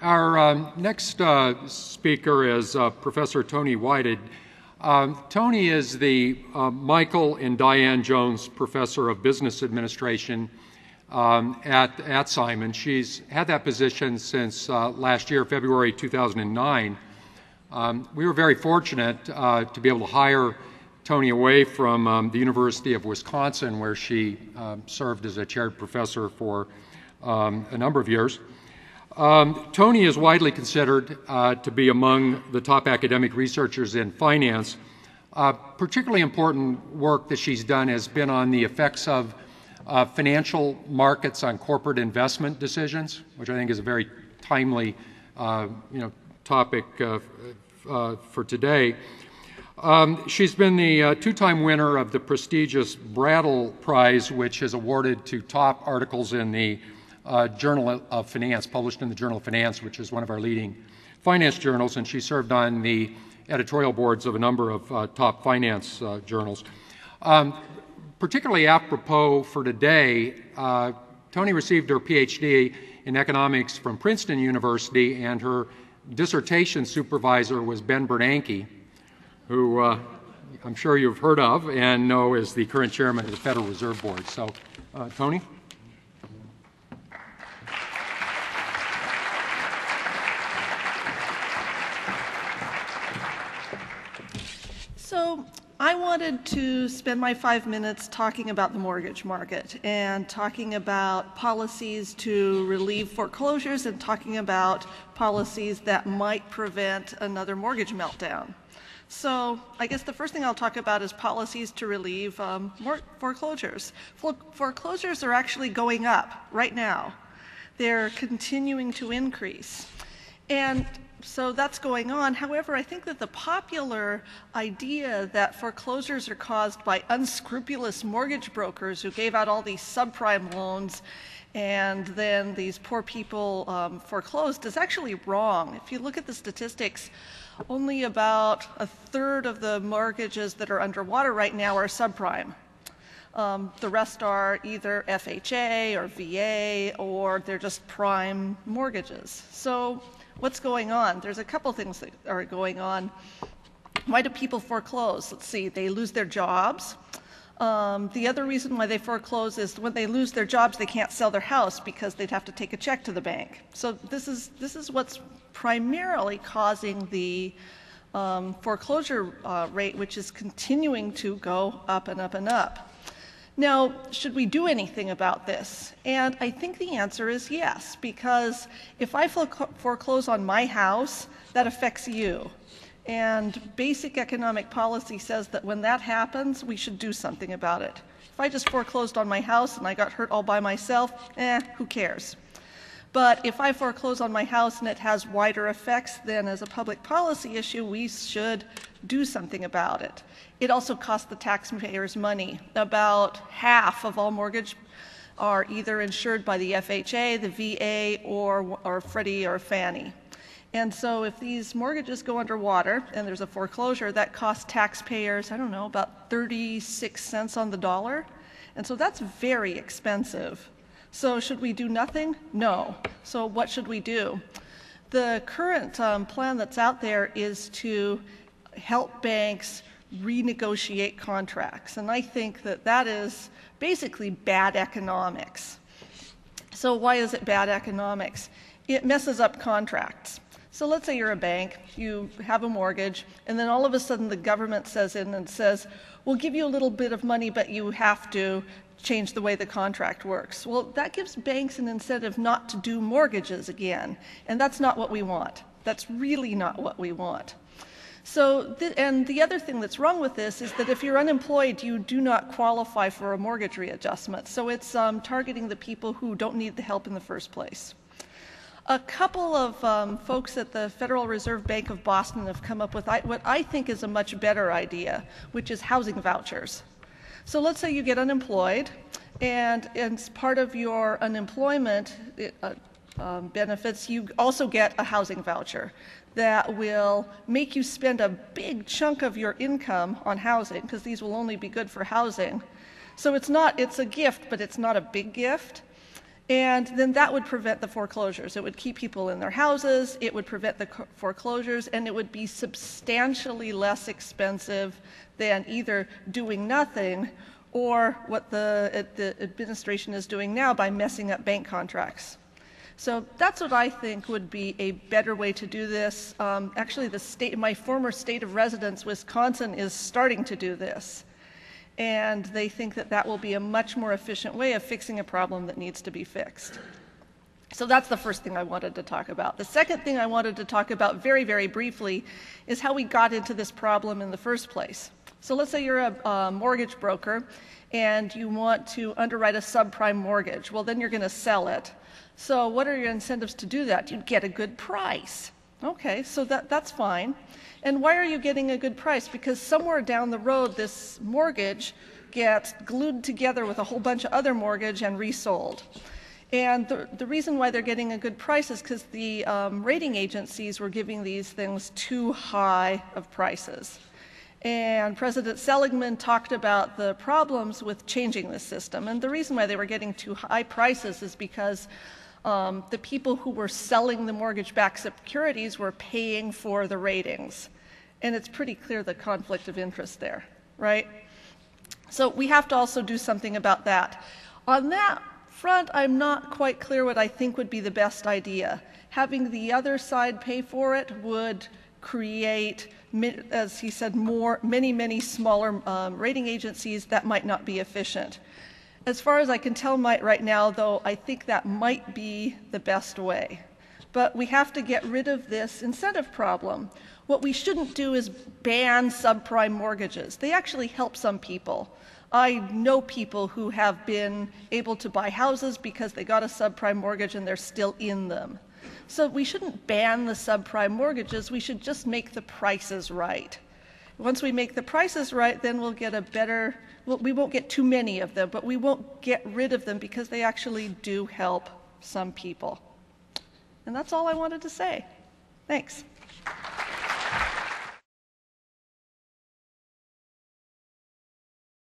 Our next speaker is Professor Toni Whited. Toni is the Michael and Diane Jones Professor of Business Administration at Simon. She's had that position since last year, February 2009. We were very fortunate to be able to hire Toni away from the University of Wisconsin, where she served as a chaired professor for a number of years. Toni is widely considered to be among the top academic researchers in finance. Particularly important work that she's done has been on the effects of financial markets on corporate investment decisions, which I think is a very timely topic for today. She's been the two-time winner of the prestigious Brattle Prize, which is awarded to top articles in the Journal of Finance, published in the Journal of Finance, which is one of our leading finance journals, and she served on the editorial boards of a number of top finance journals. Particularly apropos for today, Toni received her PhD in economics from Princeton University, and her dissertation supervisor was Ben Bernanke, who I'm sure you've heard of and know is the current chairman of the Federal Reserve Board. So, Toni? So I wanted to spend my 5 minutes talking about the mortgage market and talking about policies to relieve foreclosures and talking about policies that might prevent another mortgage meltdown. So I guess the first thing I'll talk about is policies to relieve foreclosures. Foreclosures are actually going up right now. They're continuing to increase. And so that's going on. However, I think that the popular idea that foreclosures are caused by unscrupulous mortgage brokers who gave out all these subprime loans and then these poor people foreclosed is actually wrong. If you look at the statistics, only about a third of the mortgages that are underwater right now are subprime. The rest are either FHA or VA, or they're just prime mortgages. So what's going on? There's a couple things that are going on. Why do people foreclose? Let's see, they lose their jobs. The other reason why they foreclose is when they lose their jobs, they can't sell their house because they'd have to take a check to the bank. So this is what's primarily causing the foreclosure rate, which is continuing to go up and up and up. Now, should we do anything about this? And I think the answer is yes, because if I foreclose on my house, that affects you. And basic economic policy says that when that happens, we should do something about it. If I just foreclosed on my house and I got hurt all by myself, who cares? But if I foreclose on my house and it has wider effects, then as a public policy issue, we should do something about it. It also costs the taxpayers money. About half of all mortgages are either insured by the FHA, the VA, or Freddie or Fannie. And so if these mortgages go underwater and there's a foreclosure, that costs taxpayers, I don't know, about 36 cents on the dollar. And so that's very expensive. So should we do nothing? No. So what should we do? The current plan that's out there is to help banks renegotiate contracts. And I think that that is basically bad economics. So why is it bad economics? It messes up contracts. So let's say you're a bank, you have a mortgage, and then all of a sudden the government says we'll give you a little bit of money, but you have to change the way the contract works. Well, that gives banks an incentive not to do mortgages again, and that's not what we want. That's really not what we want. So, and the other thing that's wrong with this is that if you're unemployed, you do not qualify for a mortgage readjustment. So it's targeting the people who don't need the help in the first place. A couple of folks at the Federal Reserve Bank of Boston have come up with what I think is a much better idea, which is housing vouchers. So let's say you get unemployed, and as part of your unemployment benefits, you also get a housing voucher that will make you spend a big chunk of your income on housing, because these will only be good for housing. So it's a gift, but it's not a big gift. And then that would prevent the foreclosures. It would keep people in their houses, it would prevent the foreclosures, and it would be substantially less expensive than either doing nothing or what the administration is doing now by messing up bank contracts. So that's what I think would be a better way to do this. Actually, my former state of residence, Wisconsin, is starting to do this. And they think that that will be a much more efficient way of fixing a problem that needs to be fixed. So that's the first thing I wanted to talk about. The second thing I wanted to talk about very, very briefly is how we got into this problem in the first place. So let's say you're a mortgage broker and you want to underwrite a subprime mortgage. Well, then you're going to sell it. So what are your incentives to do that? You get a good price. Okay, so that's fine. And why are you getting a good price? Because somewhere down the road, this mortgage gets glued together with a whole bunch of other mortgage and resold. And the reason why they're getting a good price is because the rating agencies were giving these things too high of prices. And President Seligman talked about the problems with changing this system. And the reason why they were getting too high prices is because the people who were selling the mortgage-backed securities were paying for the ratings. And it's pretty clear the conflict of interest there, right? So we have to also do something about that. On that front, I'm not quite clear what I think would be the best idea. Having the other side pay for it would create, as he said, many smaller rating agencies that might not be efficient. As far as I can tell right now, though, I think that might be the best way. But we have to get rid of this incentive problem. What we shouldn't do is ban subprime mortgages. They actually help some people. I know people who have been able to buy houses because they got a subprime mortgage and they're still in them. So we shouldn't ban the subprime mortgages, we should just make the prices right. Once we make the prices right, then we'll get we won't get too many of them, but we won't get rid of them because they actually do help some people. And that's all I wanted to say. Thanks.